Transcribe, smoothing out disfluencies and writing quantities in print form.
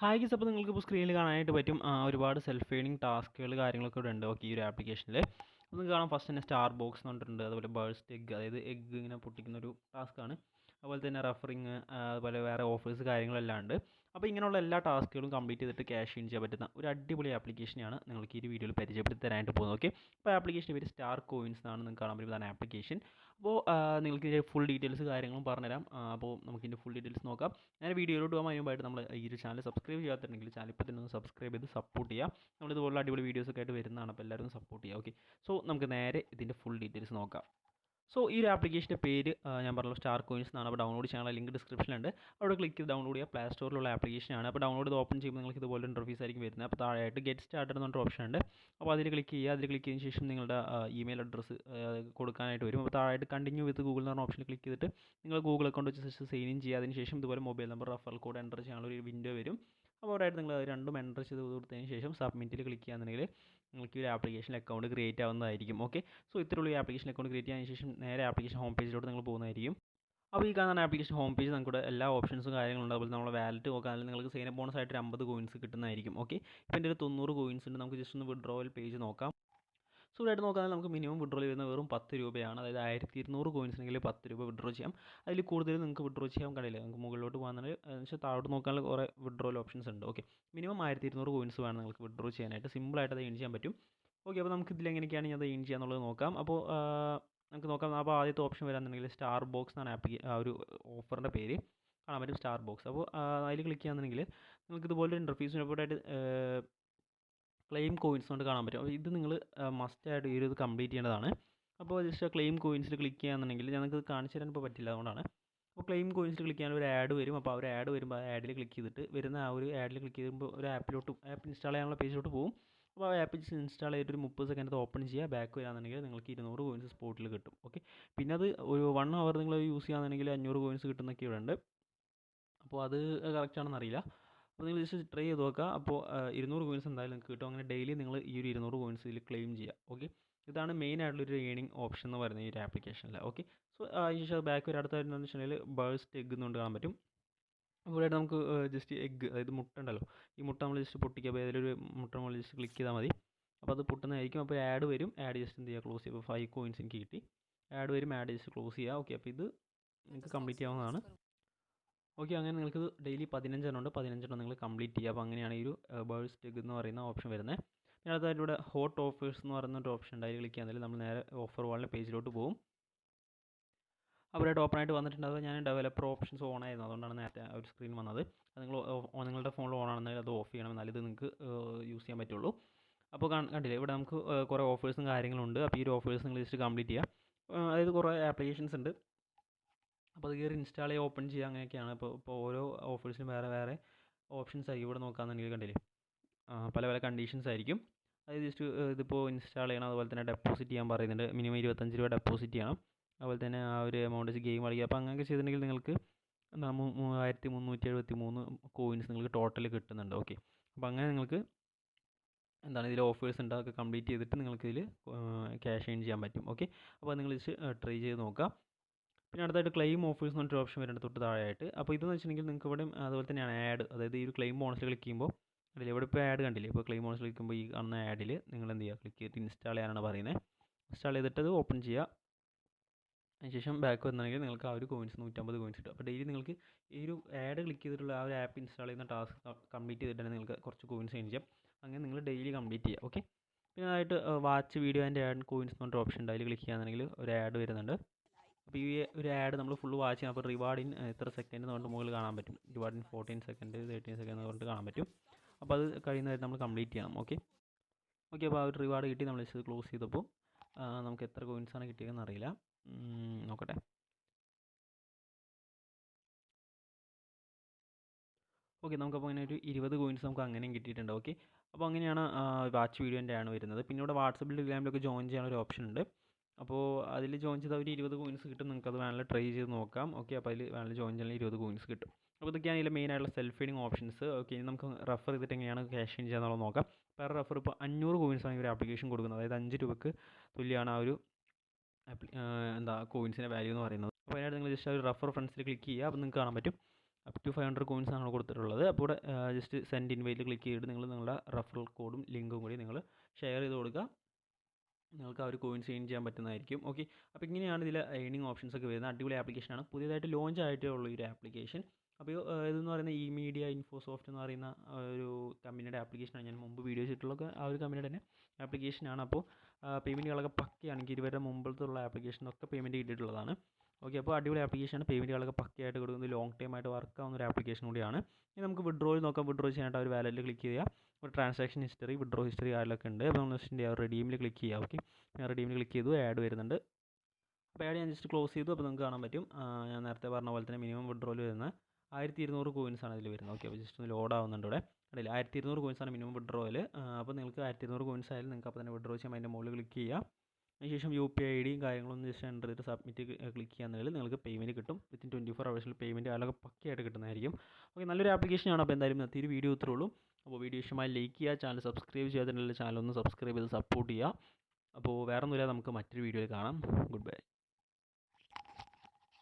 Hi guys, അപ്പോൾ നിങ്ങൾക്ക് ഇപ്പോൾ സ്ക്രീനിൽ കാണാനായിട്ട് പറ്റും ഒരുപാട് സെൽഫ് ഏണിംഗ് ടാസ്കുകൾ കാര്യങ്ങളൊക്കെ ഇവിടെ ഉണ്ട്. ഓക്കെ, ഈ ഒരു ആപ്ലിക്കേഷനിൽ നിങ്ങൾക്ക് കാണാം. ഫസ്റ്റ് തന്നെ സ്റ്റാർ ബോക്സ് എന്ന് പറഞ്ഞിട്ടുണ്ട്. അതുപോലെ ബേഴ്സ്റ്റ് എഗ്, അതായത് എഗ്ഗ് ഇങ്ങനെ പൊട്ടിക്കുന്ന ഒരു ടാസ്ക്കാണ്. അതുപോലെ തന്നെ റഫറിങ്, അതുപോലെ വേറെ ഓഫേഴ്സ് കാര്യങ്ങളെല്ലാം ഉണ്ട്. അപ്പോൾ ഇങ്ങനെയുള്ള എല്ലാ ടാസ്കുകളും കംപ്ലീറ്റ് ചെയ്തിട്ട് ക്യാഷ് ഇൻ ചെയ്യാൻ പറ്റുന്ന ഒരു അടിപൊളി ആപ്ലിക്കേഷനാണ് നിങ്ങൾക്ക് ഈ വീഡിയോയിൽ പരിചയപ്പെടുത്തി തരാനായിട്ട് പോകുന്നത്. ഓക്കെ, അപ്പോൾ ആപ്ലിക്കേഷൻ്റെ പേര് സ്റ്റാർ കോയിൻസ് എന്നാണ് നിങ്ങൾക്ക് കാണാൻ പറ്റുന്നതാണ് ആപ്ലിക്കേഷൻ. അപ്പോൾ നിങ്ങൾക്ക് ഫുൾ ഡീറ്റെയിൽസ് കാര്യങ്ങളും പറഞ്ഞുതരാം. അപ്പോൾ നമുക്കിതിൻ്റെ ഫുൾ ഡീറ്റെയിൽസ് നോക്കാം. ഞാൻ വീഡിയോയിലോട്ട് പോകാൻ മുമ്പായിട്ട് നമ്മൾ ഈ ഒരു ചാനൽ സബ്സ്ക്രൈബ് ചെയ്യാത്തുണ്ടെങ്കിൽ ചാനൽ ഇപ്പോൾ തന്നെ ഒന്ന് സബ്സ്ക്രൈബ് ചെയ്ത് സപ്പോർട്ട് ചെയ്യുക. നമ്മളിതുപോലുള്ള അടിപൊളി വീഡിയോസൊക്കെ ആയിട്ട് വരുന്നതാണ്. അപ്പോൾ എല്ലാവരും സപ്പോർട്ട് ചെയ്യുക. ഓക്കെ, സോ നമുക്ക് നേരെ ഇതിൻ്റെ ഫുൾ ഡീറ്റെയിൽസ് നോക്കാം. സോ ഈ ഒരു ആപ്ലിക്കേഷൻ്റെ പേര് ഞാൻ പറഞ്ഞല്ലോ സ്റ്റാർ കോയിൻസ് എന്നാണ്. അപ്പോൾ ഡൗൺലോഡ് ചെയ്യാനുള്ള ലിങ്ക് ഡിസ്ക്രിപ്ഷനിലുണ്ട്. അവിടെ ക്ലിക്ക് ചെയ്ത് ഡൗൺലോഡ് ചെയ്യുക. പ്ലേ സ്റ്റോറിലുള്ള ആപ്ലിക്കേഷനാണ്. അപ്പോൾ ഡൗൺലോഡ് ചെയ്ത് ഓപ്പൺ ചെയ്യുമ്പോൾ നിങ്ങൾക്ക് ഇതുപോലെ ഇൻ്റർഫേസ് ആയിരിക്കും വരുന്നത്. അപ്പോൾ താഴെയായിട്ട് ഗെറ്റ് സ്റ്റാർട്ടഡ് എന്നൊരു ഓപ്ഷൻ ഉണ്ട്. അപ്പോൾ അതിൽ ക്ലിക്ക് ചെയ്യുക. അതിൽ ക്ലിക്ക് ചെയ്തതിന് ശേഷം നിങ്ങളുടെ ഇമെയിൽ അഡ്രസ്സ് കൊടുക്കാനായിട്ട് വരും. അപ്പോൾ താഴെയായിട്ട് കണ്ടിന്യൂ വിത്ത് ഗൂഗിൾ എന്ന് പറഞ്ഞ ഓപ്ഷനിൽ ക്ലിക്ക് ചെയ്തിട്ട് നിങ്ങൾ ഗൂഗിൾ അക്കൗണ്ട് വെച്ച് ജസ്റ്റ് സൈൻ ഇൻ ചെയ്യുക. അതിന് ശേഷം ഇതുപോലെ mobile number, referral code enter ചെയ്യാനുള്ള ഒരു വിൻഡോ വരും. അപ്പോൾ അവിടെയായിട്ട് നിങ്ങൾ രണ്ടും എൻ്റർ ചെയ്ത് കൊടുത്തതിന് ശേഷം സബ്മിറ്റിൽ ക്ലിക്ക് ചെയ്യുകയാണെന്നുണ്ടെങ്കിൽ നിങ്ങൾക്ക് ഈ ഒരു ആപ്ലിക്കേഷൻ അക്കൗണ്ട് ക്രിയേറ്റ് ആവുന്നതായിരിക്കും. ഓക്കെ, സോ ഇത്രയുള്ള ഈ ആപ്ലിക്കേഷൻ അക്കൗണ്ട് ക്രിയേറ്റ് ചെയ്തതിന് ശേഷം നേരെ ആപ്ലിക്കേഷൻ ഹോം പേജിലോട്ട് നിങ്ങൾ പോകുന്നതായിരിക്കും. അപ്പോൾ ഈ കാണുന്ന ആപ്ലിക്കേഷൻ ഹോം പേജ് നമുക്ക് എല്ലാ ഓപ്ഷൻസും കാര്യങ്ങളുണ്ട്. അതുപോലെ നമ്മളെ വാലറ്റ് നോക്കുകയാണെങ്കിൽ നിങ്ങൾക്ക് സൈനപ്പ് ബോണസ് ആയിട്ട് 50 കോയിൻസ് കിട്ടുന്നതായിരിക്കും. ഓക്കെ, ഇപ്പോൾ എൻ്റെ ഒരു 90 കോയിൻസ് ഉണ്ട്. നമുക്ക് ജസ്റ്റ് ഒന്ന് വിഡ്രോവൽ പേജ് നോക്കാം. സോ ഇതായിട്ട് നോക്കുകയാണെങ്കിൽ നമുക്ക് മിനിമം വിഡ്രോ ചെയ്യുന്ന വെറും 10 രൂപയാണ്. അതായത് 1200 കോയിൻസിനെങ്കിൽ 10 രൂപ വിഡ്രോ ചെയ്യാം. അതിൽ കൂടുതൽ നിങ്ങൾക്ക് വിഡ്രോ ചെയ്യാൻ കഴിയില്ല. നിങ്ങൾക്ക് മുകളിലോട്ട് പോകുന്നതിന് വെച്ചാൽ താഴോട്ട് നോക്കാനുള്ള കുറേ വിഡ്രോവൽ ഓപ്ഷൻസ് ഉണ്ട്. ഓക്കെ, മിനിമം 1200 കോയിൻസ് വേണം നിങ്ങൾക്ക് വിഡ്രോ ചെയ്യാനായിട്ട്. സിമ്പിളായിട്ട് അത് ഏൺ ചെയ്യാൻ പറ്റും. ഓക്കെ, അപ്പോൾ നമുക്ക് ഇതിലെങ്ങനെയൊക്കെയാണ് ഞാൻ അത് ഏൺ ചെയ്യാന്നുള്ളത് നോക്കാം. അപ്പോൾ നമുക്ക് നോക്കാം. അപ്പോൾ ആദ്യത്തെ ഓപ്ഷൻ വരാന്നുണ്ടെങ്കിൽ സ്റ്റാർ ബോക്സ് എന്നാണ് ഒരു ഓഫറിൻ്റെ പേര് കാണാൻ പറ്റും, സ്റ്റാർ ബോക്സ്. അപ്പോൾ അതിൽ ക്ലിക്ക് ചെയ്യാന്നുണ്ടെങ്കിൽ നിങ്ങൾക്ക് ഇതുപോലെ ഇൻ്റർഫേസിന് റിപ്പോർട്ടായിട്ട് ക്ലെയിം കോയിൻസ് കൊണ്ട് കാണാൻ പറ്റും. അപ്പോൾ ഇത് നിങ്ങൾ മസ്റ്റായിട്ട് ഈ ഒരു ഇത് കംപ്ലീറ്റ് ചെയ്യേണ്ടതാണ്. അപ്പോൾ ജസ്റ്റ് ക്ലെയിം കോയിൻസിൽ ക്ലിക്ക് ചെയ്യാന്നുണ്ടെങ്കിൽ ഞങ്ങൾക്ക് കാണിച്ചു തരാൻ ഇപ്പോൾ പറ്റില്ല, അതുകൊണ്ടാണ്. അപ്പോൾ ക്ലെയിം കോയിൻസിൽ ക്ലിക്ക് ചെയ്യാൻ ഒരു ആഡ് വരും. അപ്പോൾ ആ ഒരു ആഡ് വരുമ്പോൾ ആ ആഡിൽ ക്ലിക്ക് ചെയ്തിട്ട് വരുന്ന ആ ഒരു ആഡിൽ ക്ലിക്ക് ചെയ്യുമ്പോൾ ഒരു ആപ്പ് ഇൻസ്റ്റാൾ ചെയ്യാനുള്ള പേജിലോട്ട് പോകും. അപ്പോൾ ആ ആപ്പ് ഇൻസ്റ്റാൾ ചെയ്തിട്ട് ഒരു 30 സെക്കൻഡ് ഓപ്പൺ ചെയ്യുക. ബാക്ക് വരാന്നുണ്ടെങ്കിൽ നിങ്ങൾക്ക് 200 കോയിൻസ് സ്പോട്ടിൽ കിട്ടും. ഓക്കെ, പിന്നെ അത് ഒരു 1 അവർ നിങ്ങൾ യൂസ് ചെയ്യുകയാണെന്നുണ്ടെങ്കിൽ 500 കോയിൻസ് കിട്ടുന്നൊക്കെ ഇവിടെ ഉണ്ട്. അപ്പോൾ അത് കറക്റ്റ് ആണെന്ന് അറിയില്ല. അപ്പോൾ നിങ്ങൾ ജസ്റ്റ് ട്രൈ ചെയ്ത് നോക്കുക. അപ്പോൾ 200 കോയിൻസ് എന്തായാലും നിങ്ങൾക്ക് കിട്ടും. അങ്ങനെ ഡെയിലി നിങ്ങൾ ഈ ഒരു 200 കോയിൻസ് ഇതിൽ ക്ലെയിം ചെയ്യുക. ഓക്കെ, ഇതാണ് മെയിൻ ആയിട്ടുള്ളൊരു ഏണിംഗ് ഓപ്ഷൻ എന്ന് പറയുന്നത് ഈ ഒരു ആപ്ലിക്കേഷനിൽ. ഓക്കെ, സോ ശേഷം ബാക്ക് വരെ അടുത്ത എന്താണെന്ന് വെച്ചിട്ടുണ്ടെങ്കിൽ ബേഴ്സ്റ്റ് എഗ് എന്നുകൊണ്ട് കാണാൻ പറ്റും. ഇവിടെ നമുക്ക് ജസ്റ്റ് എഗ്ഗ്, അതായത് മുട്ട ഉണ്ടല്ലോ, ഈ മുട്ട നമ്മൾ ജസ്റ്റ് പൊട്ടിക്കുക. അപ്പോൾ അതിലൊരു മുട്ട നമ്മൾ ജസ്റ്റ് ക്ലിക്ക് ചെയ്താൽ മതി. അപ്പോൾ അത് പൊട്ടുന്നതായിരിക്കും. അപ്പോൾ ആഡ് വരും. ആഡ് ജസ്റ്റ് എന്ത് ചെയ്യുക, ക്ലോസ് ചെയ്യുക. അപ്പോൾ 5 കോയിൻസ് എനിക്ക് കിട്ടി. ആഡ് വരും, ആഡ് ജസ്റ്റ് ക്ലോസ് ചെയ്യുക. ഓക്കെ, അപ്പോൾ ഇത് നിങ്ങൾക്ക് കംപ്ലീറ്റ് ചെയ്യാവുന്നതാണ്. ഓക്കെ, അങ്ങനെ നിങ്ങൾക്ക് ഡെയിലി 15 ഉണ്ട്. 15 നിങ്ങൾ കംപ്ലീറ്റ് ചെയ്യുക. അപ്പോൾ അങ്ങനെയാണ് ഈ ഒരു ബേഴ്സ്റ്റ് എഗ് എന്ന് പറയുന്ന ഓപ്ഷൻ വരുന്നത്. പിന്നെ അടുത്തതായിട്ട് ഇവിടെ ഹോട്ട് ഓഫേഴ്സ് എന്ന് പറയുന്ന ഒരു ഓപ്ഷൻ ഉണ്ട്. അതിൽ ക്ലിക്ക് ചെയ്യാൻ നമ്മൾ നേരെ ഓഫർ വാളിൻ്റെ പേജിലോട്ട് പോകും. അവരായിട്ട് ഓപ്പൺ ആയിട്ട് വന്നിട്ടുണ്ടാവുക. ഞാൻ ഡെവലപ്പർ ഓപ്ഷൻസ് ഓൺ ആയിരുന്നു, അതുകൊണ്ടാണ് നേരത്തെ ഒരു സ്ക്രീൻ വന്നത്. അത് നിങ്ങളുടെ ഫോണിൽ ഓൺ ആണെന്നാൽ അത് ഓഫ് ചെയ്യണം, എന്നാലും ഇത് നിങ്ങൾക്ക് യൂസ് ചെയ്യാൻ പറ്റുള്ളൂ. അപ്പോൾ കണ്ടില്ലേ, ഇവിടെ നമുക്ക് കുറേ ഓഫേഴ്സും കാര്യങ്ങളുണ്ട്. അപ്പോൾ ഈ ഒരു ഓഫേഴ്സ് നിങ്ങൾ ജസ്റ്റ് കംപ്ലീറ്റ് ചെയ്യുക. അതായത് കുറേ ആപ്ലിക്കേഷൻസ് ഉണ്ട്. അപ്പോൾ അത് കയറി ഇൻസ്റ്റാൾ ചെയ്യുക, ഓപ്പൺ ചെയ്യുക, അങ്ങനെയൊക്കെയാണ്. ഇപ്പോൾ ഓരോ ഓഫേഴ്സിനും വേറെ വേറെ ഓപ്ഷൻസ് ആയിരിക്കും. ഇവിടെ നോക്കാമെന്നുണ്ടെങ്കിൽ കണ്ടില്ലേ, പല പല കണ്ടീഷൻസ് ആയിരിക്കും. അതായത് ജസ്റ്റ് ഇതിപ്പോൾ ഇൻസ്റ്റാൾ ചെയ്യണം. അതുപോലെ തന്നെ ഡെപ്പോസിറ്റ് ചെയ്യാൻ പറയുന്നുണ്ട്. മിനിമം 25 രൂപ ഡെപ്പോസിറ്റ് ചെയ്യണം. അതുപോലെ തന്നെ ആ ഒരു എമൗണ്ട് വെച്ച് ഗെയിം കളിക്കുക. അപ്പോൾ അങ്ങനെയൊക്കെ ചെയ്തിട്ടുണ്ടെങ്കിൽ നിങ്ങൾക്ക് 3373 കോയിൻസ് നിങ്ങൾക്ക് ടോട്ടൽ കിട്ടുന്നുണ്ട്. ഓക്കെ, അപ്പോൾ അങ്ങനെ നിങ്ങൾക്ക് എന്താണ് ഇതിൽ ഓഫേഴ്സ് ഉണ്ട്, അതൊക്കെ കംപ്ലീറ്റ് ചെയ്തിട്ട് നിങ്ങൾക്ക് ഇതിൽ ക്യാഷ് ഏൺ ചെയ്യാൻ പറ്റും. ഓക്കെ, അപ്പോൾ നിങ്ങൾ ജസ്റ്റ് ട്രൈ ചെയ്ത് നോക്കുക. പിന്നെ അടുത്തായിട്ട് ക്ലെയിം ഓഫേഴ്സ് എന്ന് പറഞ്ഞൊരു ഓപ്ഷൻ വരുന്നുണ്ട് തൊട്ട് താഴെയായിട്ട്. അപ്പോൾ ഇതെന്ന് വെച്ചിട്ടുണ്ടെങ്കിൽ നിങ്ങൾക്ക് ഇവിടെ അതുപോലെ തന്നെയാണ് ആഡ്, അതായത് ഈ ഒരു ക്ലെയിം ബോണസിൽ ക്ലിക്ക് ചെയ്യുമ്പോൾ അതിൽ ഇവിടെ ഇപ്പോൾ ആഡ് കണ്ടില്ലേ. ഇപ്പോൾ ക്ലെയിം ബോണസിൽ ക്ലിക്കുമ്പോൾ ഈ കാണുന്ന ആഡിൽ നിങ്ങൾ എന്ത് ചെയ്യുക, ക്ലിക്ക് ചെയ്തിട്ട് ഇൻസ്റ്റാൾ ചെയ്യാനാണ് പറയുന്നത്. ഇൻസ്റ്റാൾ ചെയ്തിട്ട് അത് ഓപ്പൺ ചെയ്യുക. അതിനുശേഷം ബാക്ക് വന്നിട്ടുണ്ടെങ്കിൽ നിങ്ങൾക്ക് ആ ഒരു കോയിൻസ് 150 കോയിൻസ് കിട്ടും. അപ്പോൾ ഡെയിലി നിങ്ങൾക്ക് ഈ ഒരു ആഡ് ക്ലിക്ക് ചെയ്തിട്ടുള്ള ആ ഒരു ആപ്പ് ഇൻസ്റ്റാൾ ചെയ്യുന്ന ടാസ്ക് കംപ്ലീറ്റ് ചെയ്തിട്ടുണ്ടെങ്കിൽ നിങ്ങൾക്ക് കുറച്ച് കോയിൻസ് ഏൺ ചെയ്യാം. അങ്ങനെ നിങ്ങൾ ഡെയിലി കംപ്ലീറ്റ് ചെയ്യുക. ഓക്കെ, പിന്നെ അതായിട്ട് watch video and add coins എന്ന് പറഞ്ഞ ഓപ്ഷൻ ഉണ്ട്. അതിൽ ക്ലിക്ക് ചെയ്യുകയാണെങ്കിൽ ഒരു ആഡ് വരുന്നുണ്ട്. അപ്പോൾ ഈ ഒരു ആഡ് നമ്മൾ ഫുള്ള് വാച്ച് ചെയ്യണം. അപ്പോൾ റിവാർഡ് ഇൻ എത്ര സെക്കൻഡ് എന്ന് പറഞ്ഞിട്ട് മുകളിൽ കാണാൻ പറ്റും. റിവാർഡ് ഇൻ 14 സെക്കൻഡ്, 13 സെക്കൻഡ് എന്ന് പറഞ്ഞിട്ട് കാണാൻ പറ്റും. അപ്പോൾ അത് കഴിയുന്നതായിട്ട് നമ്മൾ കംപ്ലീറ്റ് ചെയ്യണം. ഓക്കെ, അപ്പോൾ ആ ഒരു റിവാർഡ് കിട്ടി. നമ്മൾ ജസ്റ്റ് ക്ലോസ് ചെയ്തപ്പോൾ നമുക്ക് എത്ര കോയിൻസാണ് കിട്ടിയതെന്ന് അറിയില്ല, നോക്കട്ടെ. ഓക്കെ, നമുക്കപ്പോൾ അങ്ങനെ ഒരു 20 കോയിൻസ് നമുക്ക് അങ്ങനെയും കിട്ടിയിട്ടുണ്ട്. ഓക്കെ, അപ്പോൾ അങ്ങനെയാണ് വാച്ച് വീഡിയോൻ്റെ ആണ് വരുന്നത്. പിന്നെ ഇവിടെ വാട്സപ്പിൽ ടെലിഗ്രാമിലൊക്കെ ജോയിൻ ചെയ്യാനൊരു ഓപ്ഷൻ ഉണ്ട്. അപ്പോൾ അതിൽ ജോയിൻ ചെയ്താൽ ഒരു 20 കോയിൻസ് കിട്ടും. നിങ്ങൾക്ക് അത് വേണമെങ്കിൽ ട്രൈ ചെയ്ത് നോക്കാം. ഓക്കെ, അപ്പോൾ അതിൽ വേണമെങ്കിൽ ജോയിൻ ചെയ്യാൻ 20 കോയിൻസ് കിട്ടും. അപ്പോൾ ഇതൊക്കെയാണ് ഇതിൽ മെയിൻ ആയിട്ടുള്ള സെൽഫ് ഏണിംഗ് ഓപ്ഷൻസ്. ഓക്കെ, ഇനി നമുക്ക് റെഫർ ചെയ്തിട്ട് എങ്ങനെയാണ് ക്യാഷ് ഇൻ ചെയ്യാന്നുള്ളത് നോക്കാം. പെർ റെഫർ ഇപ്പോൾ 500 കോയിൻസാണ് ഈ ഒരു ആപ്ലിക്കേഷൻ കൊടുക്കുന്നത്. അതായത് 5 രൂപയ്ക്ക് തുല്യമാണ് ആ ഒരു കോയിൻസിൻ്റെ വാല്യൂ എന്ന് പറയുന്നത്. അപ്പോൾ അതിനായിട്ട് നിങ്ങൾ ജസ്റ്റ് ഒരു റെഫർ ഫ്രണ്ട്സിൽ ക്ലിക്ക് ചെയ്യുക. അപ്പോൾ നിങ്ങൾക്ക് കാണാൻ പറ്റും അപ് ടു 500 കോയിൻസ് ആണ് കൊടുത്തിട്ടുള്ളത്. അപ്പോൾ ഇവിടെ ജസ്റ്റ് സെൻഡ് ഇൻവൈറ്റിൽ ക്ലിക്ക് ചെയ്തിട്ട് നിങ്ങൾ നിങ്ങളുടെ റെഫറൽ കോഡും ലിങ്കും കൂടി നിങ്ങൾ ഷെയർ ചെയ്ത് കൊടുക്കുക. നിങ്ങൾക്ക് ആ ഒരു കോയിൻസ് ഏൺ ചെയ്യാൻ പറ്റുന്നതായിരിക്കും. ഓക്കെ, അപ്പോൾ ഇങ്ങനെയാണ് ഇതിൽ ഏണിംഗ് ഓപ്ഷൻസ് ഒക്കെ വരുന്നത്. അടിപൊളി ആപ്ലിക്കേഷനാണ്, പുതിയതായിട്ട് ലോഞ്ച് ആയിട്ടേ ഉള്ളൂ ഈ ഒരു ആപ്ലിക്കേഷൻ. അപ്പോൾ ഇതെന്ന് പറയുന്നത് ഈ മീഡിയ ഇൻഫോസോഫ്റ്റ് എന്ന് പറയുന്ന ഒരു കമ്പനിയുടെ ആപ്ലിക്കേഷനാണ്. ഞാൻ മുമ്പ് വീഡിയോ ചെയ്തിട്ടുള്ള ആ ഒരു കമ്പനിയുടെ തന്നെ ആപ്ലിക്കേഷനാണ്. അപ്പോൾ പേയ്മെൻറ്റുകളൊക്കെ പക്കയാണ്. എനിക്ക് ഇതുവരെ മുമ്പത്തുള്ള ആപ്ലിക്കേഷനൊക്കെ പേയ്മെൻറ്റ് കിട്ടിയിട്ടുള്ളതാണ്. ഓക്കെ, അപ്പോൾ അടിപൊളി ആപ്ലിക്കേഷനാണ്, പേയ്മെൻറ്റുകളൊക്കെ പക്കയായിട്ട് കൊടുക്കുന്നത്, ലോങ് ടൈം ആയിട്ട് വർക്ക് ആവുന്ന ഒരു ആപ്ലിക്കേഷൻ കൂടിയാണ്. ഇനി നമുക്ക് വിഡ്രോയിൽ നോക്കാം. വിഡ്രോ ചെയ്യാനായിട്ട് ഒരു വാലറ്റിൽ ക്ലിക്ക് ചെയ്യുക. ഒരു ട്രാൻസാക്ഷൻ ഹിസ്റ്ററി, വിഡ്രോ ഹിസ്റ്ററി കാര്യങ്ങളൊക്കെ ഉണ്ട്. അപ്പോൾ നമ്മൾ ജസ്റ്റ് റെഡീമിൽ ക്ലിക്ക് ചെയ്യുക. ഓക്കെ, ഞാൻ റെഡീമിൽ ക്ലിക്ക് ചെയ്തു, ആഡ് വരുന്നുണ്ട്. അപ്പോൾ ആഡ് ഞാൻ ജസ്റ്റ് ക്ലോസ് ചെയ്തു. അപ്പോൾ നിങ്ങൾക്ക് കാണാൻ പറ്റും ഞാൻ നേരത്തെ പറഞ്ഞ പോലെ തന്നെ മിനിമം വിഡ്രോയിൽ വരുന്ന 1200 കോയിൻസാണ് ഇതിൽ വരുന്നത്. ഓക്കെ, അപ്പോൾ ജസ്റ്റ് ഒന്ന് ലോഡ് ആവുന്നുണ്ട് ഇവിടെ. അല്ല, 1200 കോയിൻസാണ് മിനിമം വിഡ്രോയിൽ. അപ്പോൾ നിങ്ങൾക്ക് 1200 കോയിൻസ് ആയാലും നിങ്ങൾക്ക് അപ്പോൾ തന്നെ വിഡ്രോ ചെയ്യാൻ അതിൻ്റെ മുകളിൽ ക്ലിക്ക് ചെയ്യുക. അതിനുശേഷം UPI ID കാര്യങ്ങളൊന്നും ജസ്റ്റ് എൻ്റർ ചെയ്തിട്ട് സബ്മിറ്റ് ക്ലിക്ക് ചെയ്യാന്നുണ്ടെങ്കിൽ നിങ്ങൾക്ക് പേയ്മെൻറ്റ് കിട്ടും. വിത്തിൻ 24 hours പേയ്മെൻറ്റ് കാലമൊക്കെ പക്കയായിട്ട് കിട്ടുന്നതായിരിക്കും. ഓക്കെ, നല്ലൊരു ആപ്ലിക്കേഷനാണ്. അപ്പോൾ എന്തായാലും ഇന്നത്തെ ഒരു വീഡിയോ ഇത്രേ ഉള്ളൂ. അപ്പോൾ വീഡിയോ ഇഷ്ടമായി ലൈക്ക് ചെയ്യുക, ചാനൽ സബ്സ്ക്രൈബ് ചെയ്യാതിട്ടുള്ള ചാനൽ ഒന്ന് സബ്സ്ക്രൈബ് ചെയ്ത് സപ്പോർട്ട് ചെയ്യുക. അപ്പോൾ വേറെ ഒന്നുമില്ല, നമുക്ക് മറ്റൊരു വീഡിയോയിൽ കാണാം. Good bye.